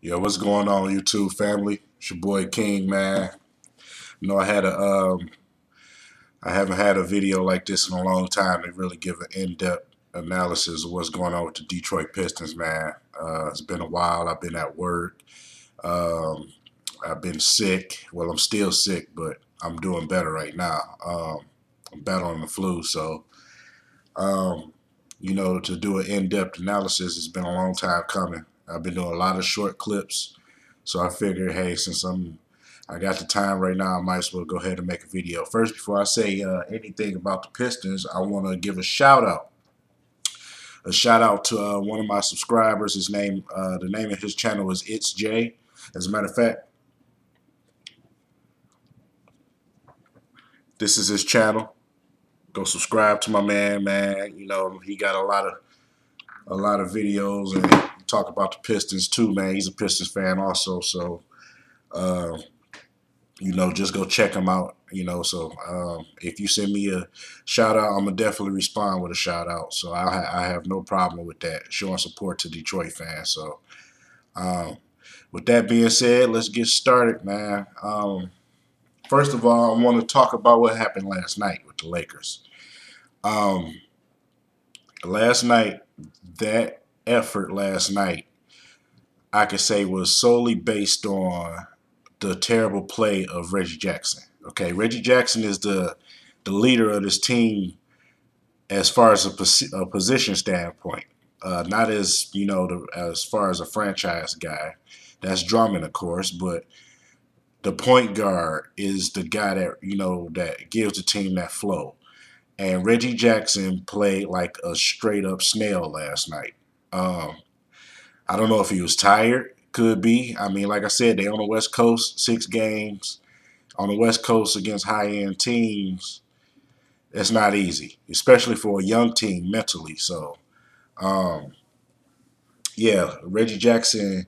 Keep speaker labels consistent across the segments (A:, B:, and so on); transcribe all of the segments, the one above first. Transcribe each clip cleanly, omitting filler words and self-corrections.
A: Yo, what's going on, YouTube family? It's your boy King, man. You know, I haven't had a video like this in a long time to really give an in-depth analysis of what's going on with the Detroit Pistons, man. It's been a while. I've been at work. Um, I've been sick. Well, I'm still sick, but I'm doing better right now. I'm battling the flu, so um, to do an in-depth analysis, it's been a long time coming. I've been doing a lot of short clips. So I figured, hey, since I got the time right now, I might as well go ahead and make a video. First, before I say anything about the Pistons, I want to give a shout out. A shout out to one of my subscribers. The name of his channel is It's Jay. As a matter of fact, this is his channel. Go subscribe to my man. You know, he got a lot of videos and talk about the Pistons too, man. He's a Pistons fan also, so. Uh, just go check them out. If you send me a shout out, I'm gonna definitely respond with a shout out. So I have no problem with that, showing support to Detroit fans. So um, with that being said, let's get started, man. First of all, I want to talk about what happened last night with the Lakers. Um, last night, that effort last night, I could say was solely based on the terrible play of Reggie Jackson. Okay, Reggie Jackson is the leader of this team as far as a position standpoint. Not as as far as a franchise guy. That's Drummond, of course, but the point guard is the guy that that gives the team that flow. And Reggie Jackson played like a straight up snail last night. Um, I don't know if he was tired. Could be. I mean, like I said, they on the West Coast, 6 games on the West Coast against high-end teams. It's not easy, especially for a young team mentally. So, um, yeah, Reggie Jackson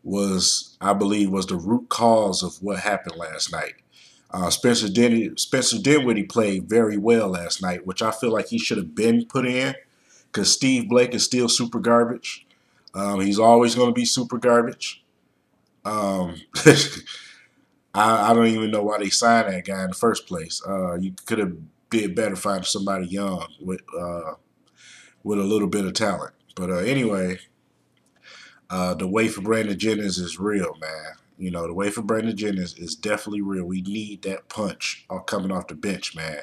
A: I believe, was the root cause of what happened last night. Spencer Dinwiddie played very well last night, which I feel like he should have been put in because Steve Blake is still super garbage. He's always going to be super garbage. Um, I don't even know why they signed that guy in the first place. You could have did better finding somebody young with a little bit of talent. But anyway, the wait for Brandon Jennings is real, man. You know, the wait for Brandon Jennings is definitely real. We need that punch coming off the bench, man.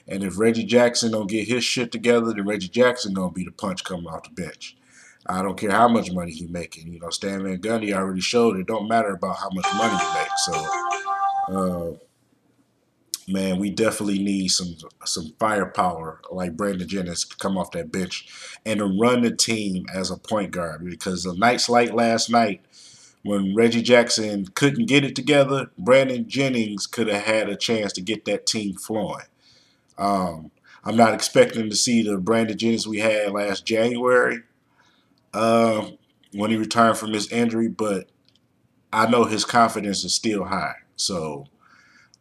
A: And if Reggie Jackson don't get his shit together, then Reggie Jackson gonna be the punch coming off the bench. I don't care how much money he making. You know, Stan Van Gundy already showed it don't matter about how much money you make. So, man, we definitely need some firepower like Brandon Jennings to come off that bench and to run the team as a point guard. Because the nights like last night, when Reggie Jackson couldn't get it together, Brandon Jennings could have had a chance to get that team flowing. Um, I'm not expecting to see the Brandon Jennings we had last January when he returned from his injury, but I know his confidence is still high. So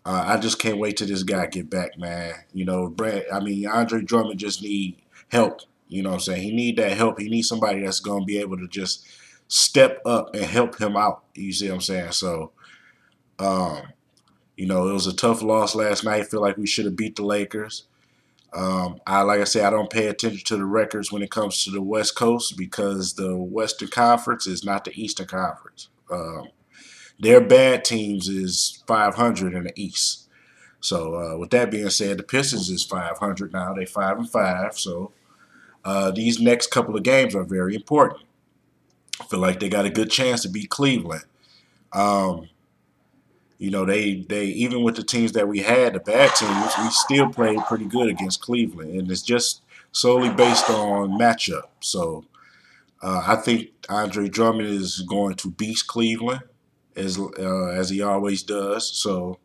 A: I just can't wait till this guy get back, man. You know, Andre Drummond just need help. You know what I'm saying? He need that help. He needs somebody that's going to be able to just step up and help him out. You see what I'm saying? So, um, it was a tough loss last night. I feel like we should have beat the Lakers. Like I say, I don't pay attention to the records when it comes to the West Coast because the Western Conference is not the Eastern Conference. Their bad teams is 500 in the East. So with that being said, the Pistons is 500 now. They 5-5. So these next couple of games are very important. I feel like they got a good chance to beat Cleveland. Um, they even with the teams that we had, the bad teams, we still played pretty good against Cleveland, and it's just solely based on matchup. So I think Andre Drummond is going to beat Cleveland as he always does. So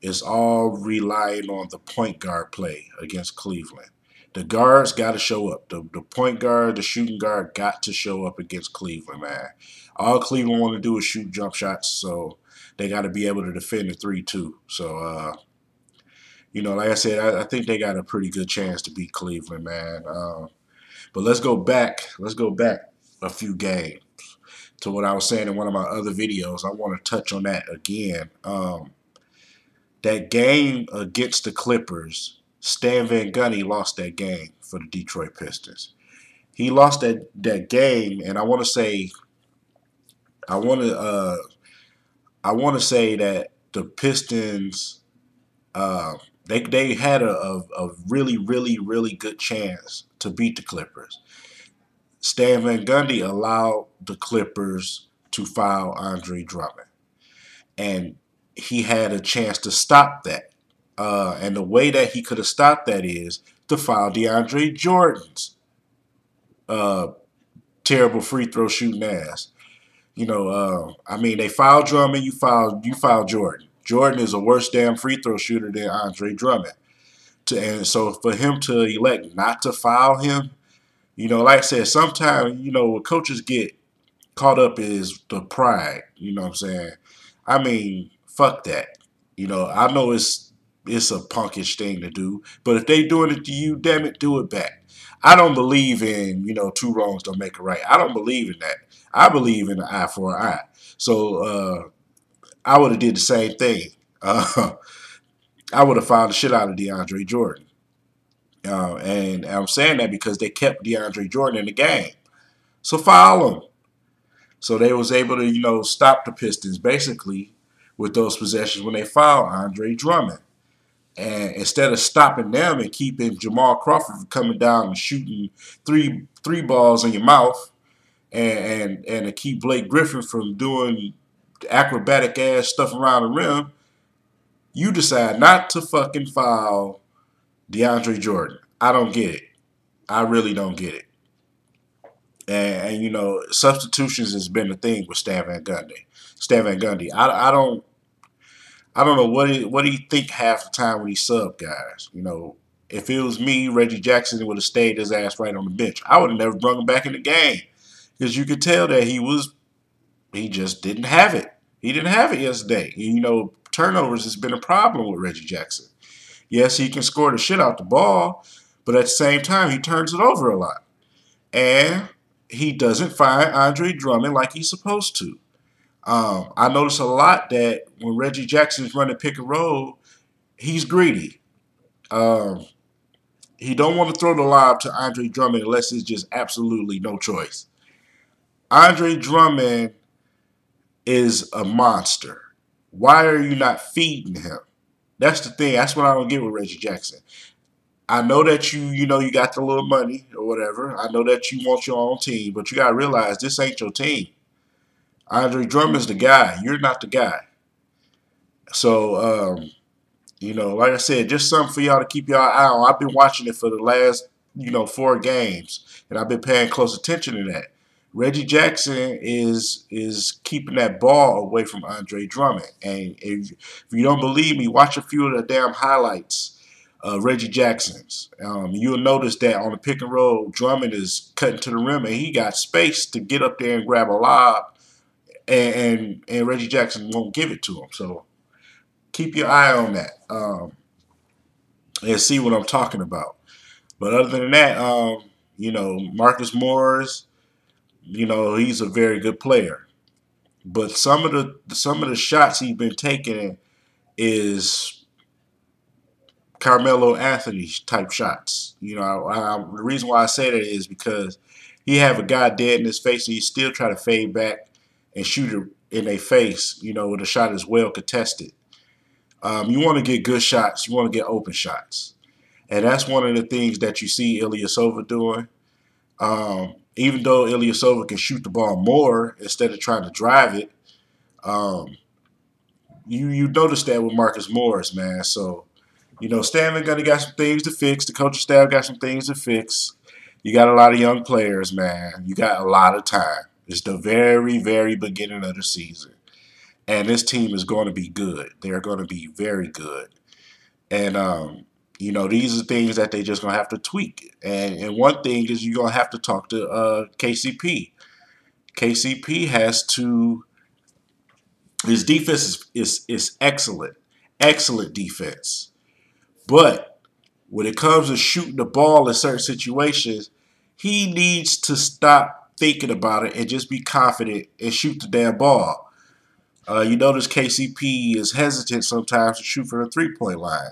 A: it's all relying on the point guard play against Cleveland. The guards got to show up. The point guard, the shooting guard got to show up against Cleveland, man. All Cleveland want to do is shoot jump shots, so they got to be able to defend the 3 too. So, like I said, I think they got a pretty good chance to beat Cleveland, man. But let's go back. Let's go back a few games. to what I was saying in one of my other videos. I want to touch on that again. That game against the Clippers, Stan Van Gundy lost that game for the Detroit Pistons. He lost that game, and I want to say, I want to I want to say that the Pistons, they had a really really good chance to beat the Clippers. Stan Van Gundy allowed the Clippers to foul Andre Drummond, and he had a chance to stop that. And the way that he could have stopped that is to foul DeAndre Jordan's uh, terrible free throw shooting ass. I mean, they fouled Drummond, you foul Jordan. Jordan is a worse damn free throw shooter than Andre Drummond. And so for him to elect not to foul him, like I said, sometimes, what coaches get caught up is the pride. You know what I'm saying? I mean, fuck that. I know it's a punkish thing to do, but if they doing it to you, damn it, do it back. I don't believe in, two wrongs don't make a right. I don't believe in that. I believe in an eye for an eye. So I would have did the same thing. I would have fouled the shit out of DeAndre Jordan. And I'm saying that because they kept DeAndre Jordan in the game. So foul him. So they was able to, stop the Pistons basically with those possessions when they fouled Andre Drummond. And instead of stopping them and keeping Jamal Crawford from coming down and shooting three balls in your mouth, and to keep Blake Griffin from doing acrobatic ass stuff around the rim, you decide not to fucking foul DeAndre Jordan. I don't get it. I really don't get it. And substitutions has been a thing with Stan Van Gundy. I don't know what he think half the time when he sub guys. If it was me, Reggie Jackson would have stayed his ass right on the bench. I would have never brought him back in the game because you could tell that he just didn't have it. He didn't have it yesterday. Turnovers has been a problem with Reggie Jackson. Yes, he can score the shit out the ball, but at the same time, he turns it over a lot. And he doesn't find Andre Drummond like he's supposed to. I notice a lot that when Reggie Jackson's running pick and roll, he's greedy. He don't want to throw the lob to Andre Drummond unless it's just absolutely no choice. Andre Drummond is a monster. Why are you not feeding him? That's the thing. That's what I don't get with Reggie Jackson. I know that you got the little money or whatever. I know that you want your own team, but you got to realize this ain't your team. Andre Drummond's the guy. You're not the guy. So, like I said, just something for y'all to keep y'all eye on. I've been watching it for the last, 4 games, and I've been paying close attention to that. Reggie Jackson is keeping that ball away from Andre Drummond. And if you don't believe me, watch a few of the damn highlights of Reggie Jackson's. You'll notice that on the pick and roll, Drummond is cutting to the rim, and he got space to get up there and grab a lob, and Reggie Jackson won't give it to him. So keep your eye on that and see what I'm talking about. But other than that, Marcus Morris, he's a very good player. But some of the shots he's been taking is Carmelo Anthony type shots. The reason why I say that is because he have a guy dead in his face and he still try to fade back and shoot it in their face, when the shot is well contested. You want to get good shots. You want to get open shots. And that's one of the things that you see Ilyasova doing. Even though Ilyasova can shoot the ball more instead of trying to drive it, you notice that with Marcus Morris, man. So, Stan Van Gundy got some things to fix. The coaching staff got some things to fix. You got a lot of young players, man. You got a lot of time. It's the very, very beginning of the season. And this team is going to be good. They're going to be very good. And, these are things that they're just going to have to tweak. And one thing is you're going to have to talk to KCP. KCP has to – his defense is excellent. Excellent defense. But when it comes to shooting the ball in certain situations, he needs to stop thinking about it and just be confident and shoot the damn ball. You notice KCP is hesitant sometimes to shoot from the three-point line.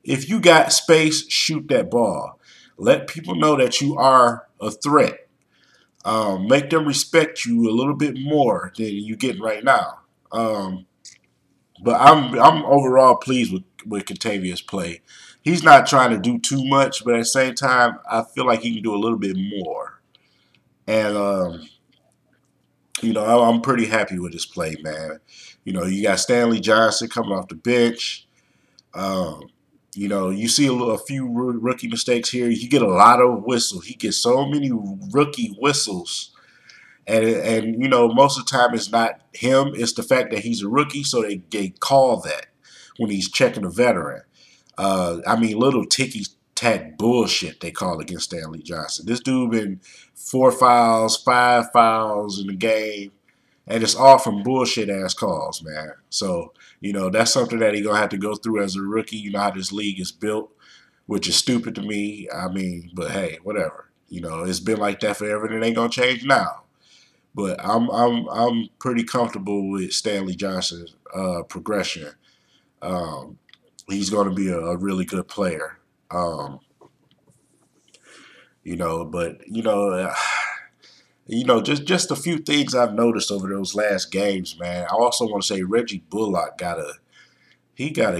A: If you got space, shoot that ball. Let people know that you are a threat. Make them respect you a little bit more than you getting right now. But I'm overall pleased with Contavious' play. He's not trying to do too much, but at the same time, I feel like he can do a little bit more. And I'm pretty happy with his play, man. You got Stanley Johnson coming off the bench. Um, you see a few rookie mistakes here. You get a lot of whistles. He gets so many rookie whistles. And most of the time it's not him. It's the fact that he's a rookie, so they call that when he's checking a veteran. Little ticky-tack bullshit they call against Stanley Johnson. This dude been 4 fouls, 5 fouls in the game, and it's all from bullshit-ass calls, man. So, that's something that he's going to have to go through as a rookie. You know how this league is built, which is stupid to me. But hey, whatever. It's been like that forever, and it ain't going to change now. But I'm pretty comfortable with Stanley Johnson's progression. Um, he's going to be a really good player. But just a few things I've noticed over those last games, man. I also want to say Reggie Bullock gotta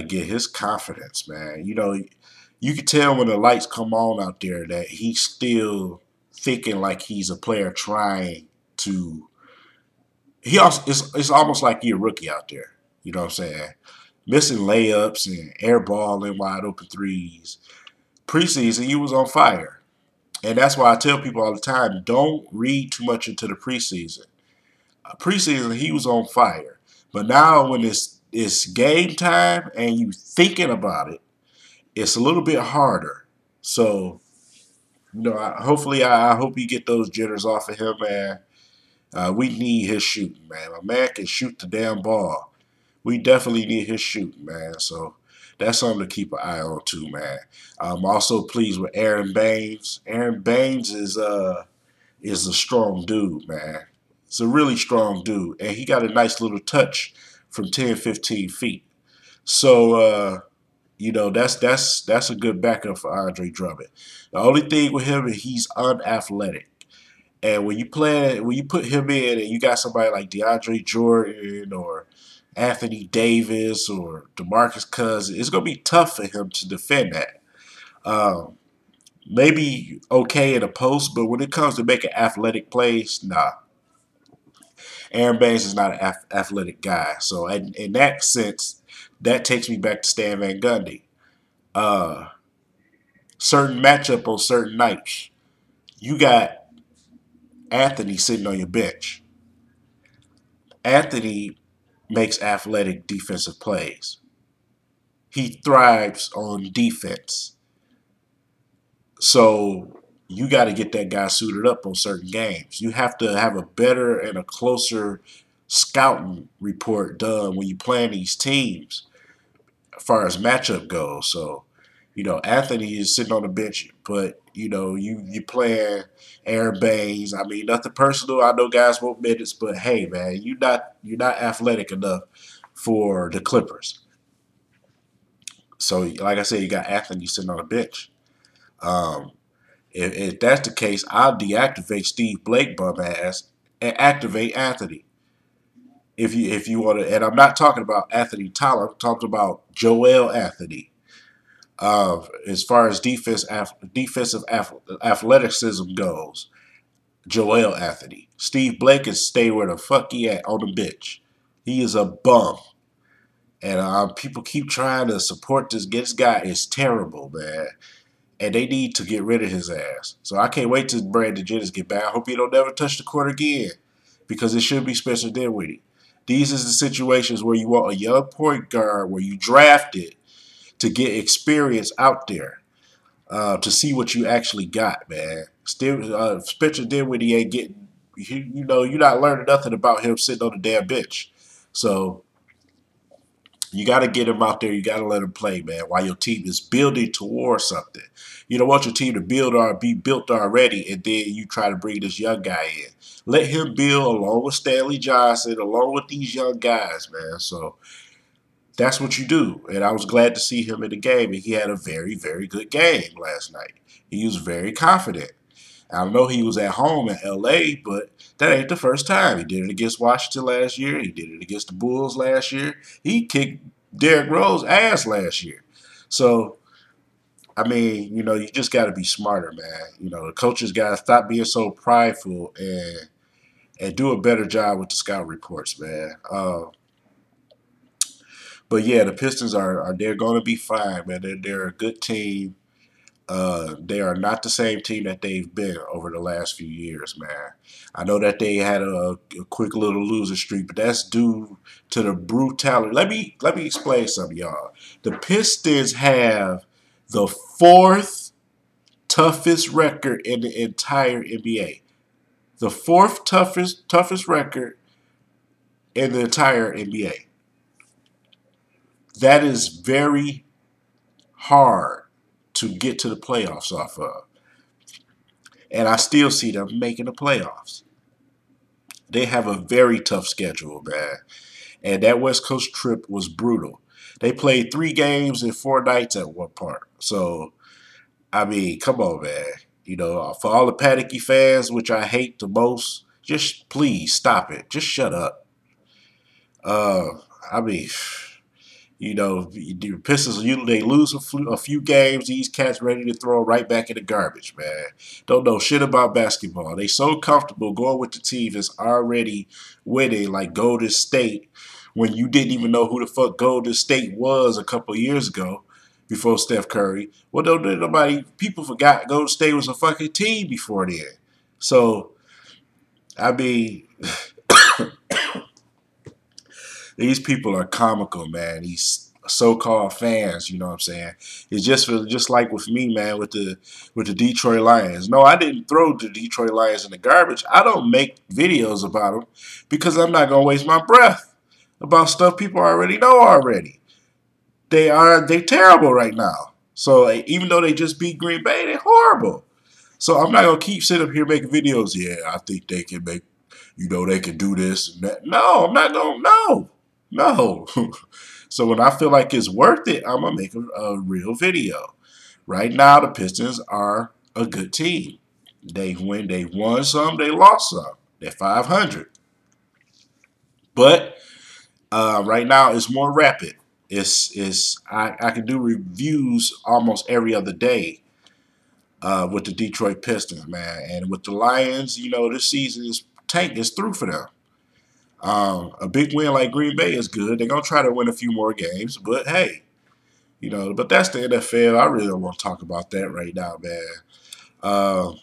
A: get his confidence, man. You can tell when the lights come on out there that he's still thinking like he's a player trying to. It's almost like you're a rookie out there. You know what I'm saying? Missing layups and airballing wide open threes. Preseason, he was on fire. And that's why I tell people all the time, don't read too much into the preseason. Preseason, he was on fire. But now when it's game time and you thinking about it, it's a little bit harder. So, I hope you get those jitters off of him, man. We need his shooting, man. A man can shoot the damn ball. We definitely need his shooting, man. So that's something to keep an eye on too, man. I'm also pleased with Aaron Baines. Aaron Baines is a strong dude, man. He's a really strong dude, and he got a nice little touch from 10, 15 feet. So that's a good backup for Andre Drummond. The only thing with him is he's unathletic. And when you put him in and you got somebody like DeAndre Jordan or Anthony Davis or DeMarcus Cousins, it's going to be tough for him to defend that. Um, Maybe okay in a post, but when it comes to making athletic plays, nah. Aaron Baines is not an athletic guy. So in that sense, that takes me back to Stan Van Gundy. Uh, Certain matchup on certain nights, you got Anthony sitting on your bench. Anthony makes athletic defensive plays. He thrives on defense. So you got to get that guy suited up on certain games. You have to have a better and a closer scouting report done when you plan these teams as far as matchup goes. So, Anthony is sitting on the bench, but you playing Aaron Baines. Nothing personal. I know guys want minutes, but hey, man, you're not athletic enough for the Clippers. So, like I said, you got Anthony sitting on the bench. Um, if that's the case, I'll deactivate Steve Blake bum ass and activate Anthony. If you want to, and I'm not talking about Anthony Tyler. I'm talking about Joel Anthony. As far as defensive athleticism goes, Joel Anthony. Steve Blake can stay where the fuck he at on the bench. He is a bum. And people keep trying to support this. This guy is terrible, man. And they need to get rid of his ass. So I can't wait till Brandon Jennings get back. I hope he don't never touch the court again. Because it should be Spencer Dinwiddie. These is the situations where you want a young point guard where you drafted to get experience out there to see what you actually got, man. Still, Spencer Dinwiddie ain't getting, you're not learning nothing about him sitting on the damn bench. So You got to get him out there. You got to let him play, man, while your team is building towards something. You don't want your team to be built already, and then you try to bring this young guy in. Let him build along with Stanley Johnson, along with these young guys, man. So that's what you do. And I was glad to see him in the game, and he had a very, very good game last night. He was very confident. I know he was at home in LA, but that ain't the first time. He did it against Washington last year. He did it against the Bulls last year. He kicked Derrick Rose ass last year. So, I mean, you just got to be smarter, man. The coaches got to stop being so prideful and do a better job with the scout reports, man. But yeah, the Pistons they're going to be fine, man. They're a good team. They are not the same team that they've been over the last few years, man. I know that they had a quick little loser streak, but that's due to the brutality. Let me explain something, y'all. The Pistons have the fourth toughest record in the entire NBA. The fourth toughest record in the entire NBA. That is very hard to get to the playoffs off of. And I still see them making the playoffs. They have a very tough schedule, man. And that West Coast trip was brutal. They played 3 games in 4 nights at one part. So, I mean, come on, man. For all the panicky fans, which I hate the most, just please stop it. Just shut up. I mean, the Pistons, they lose a few games. These cats ready to throw right back in the garbage, man. Don't know shit about basketball. They so comfortable going with the team that's already winning, like Golden State, when you didn't even know who the fuck Golden State was a couple of years ago before Steph Curry. Well, people forgot Golden State was a fucking team before then. So, I mean, these people are comical, man. These so-called fans, you know what I'm saying? It's just like with me, man, with the Detroit Lions. No, I didn't throw the Detroit Lions in the garbage. I don't make videos about them because I'm not gonna waste my breath about stuff people already know already. They terrible right now. So even though they just beat Green Bay, they're horrible. So I'm not gonna keep sitting up here making videos. Yeah, I think they can make, they can do this and that. No, I'm not gonna. No. So when I feel like it's worth it, I'm gonna make a real video. Right now, the Pistons are a good team. They won some, they lost some. They're 500. But right now, it's more rapid. I can do reviews almost every other day with the Detroit Pistons, man. And with the Lions, this season is through for them. A big win like Green Bay is good. They're going to try to win a few more games. But, hey, but that's the NFL. I really don't want to talk about that right now, man.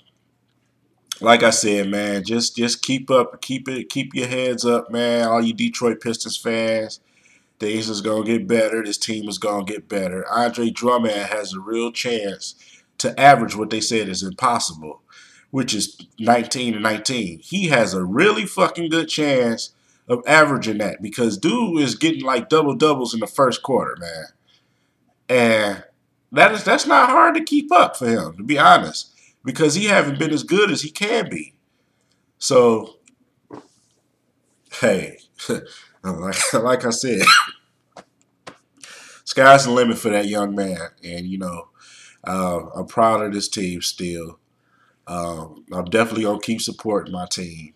A: Like I said, man, just keep your heads up, man. All you Detroit Pistons fans, things is going to get better. This team is going to get better. Andre Drummond has a real chance to average what they said is impossible, which is 19 and 19. He has a really fucking good chance of averaging that because dude is getting like double-doubles in the first quarter, man. And that's not hard to keep up for him, to be honest, because he haven't been as good as he can be. So, hey, like I said, sky's the limit for that young man. And, I'm proud of this team still. I'm definitely going to keep supporting my team.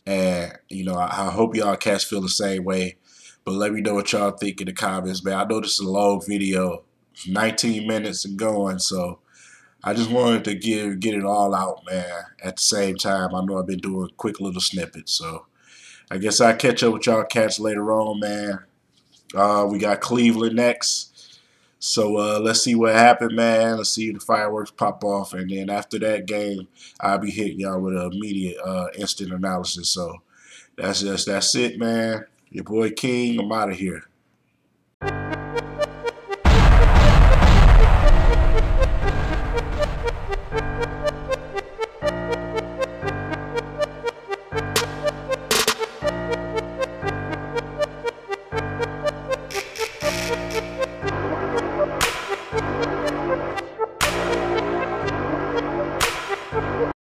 A: And, I hope y'all cats feel the same way. But let me know what y'all think in the comments, man. I know this is a long video, 19 minutes and going. So I just wanted to get it all out, man. At the same time, I know I've been doing quick little snippets. So I guess I'll catch up with y'all cats later on, man. We got Cleveland next. So let's see what happened, man. Let's see if the fireworks pop off. And then after that game, I'll be hitting y'all with an immediate instant analysis. So that's it, man. Your boy King, I'm out of here.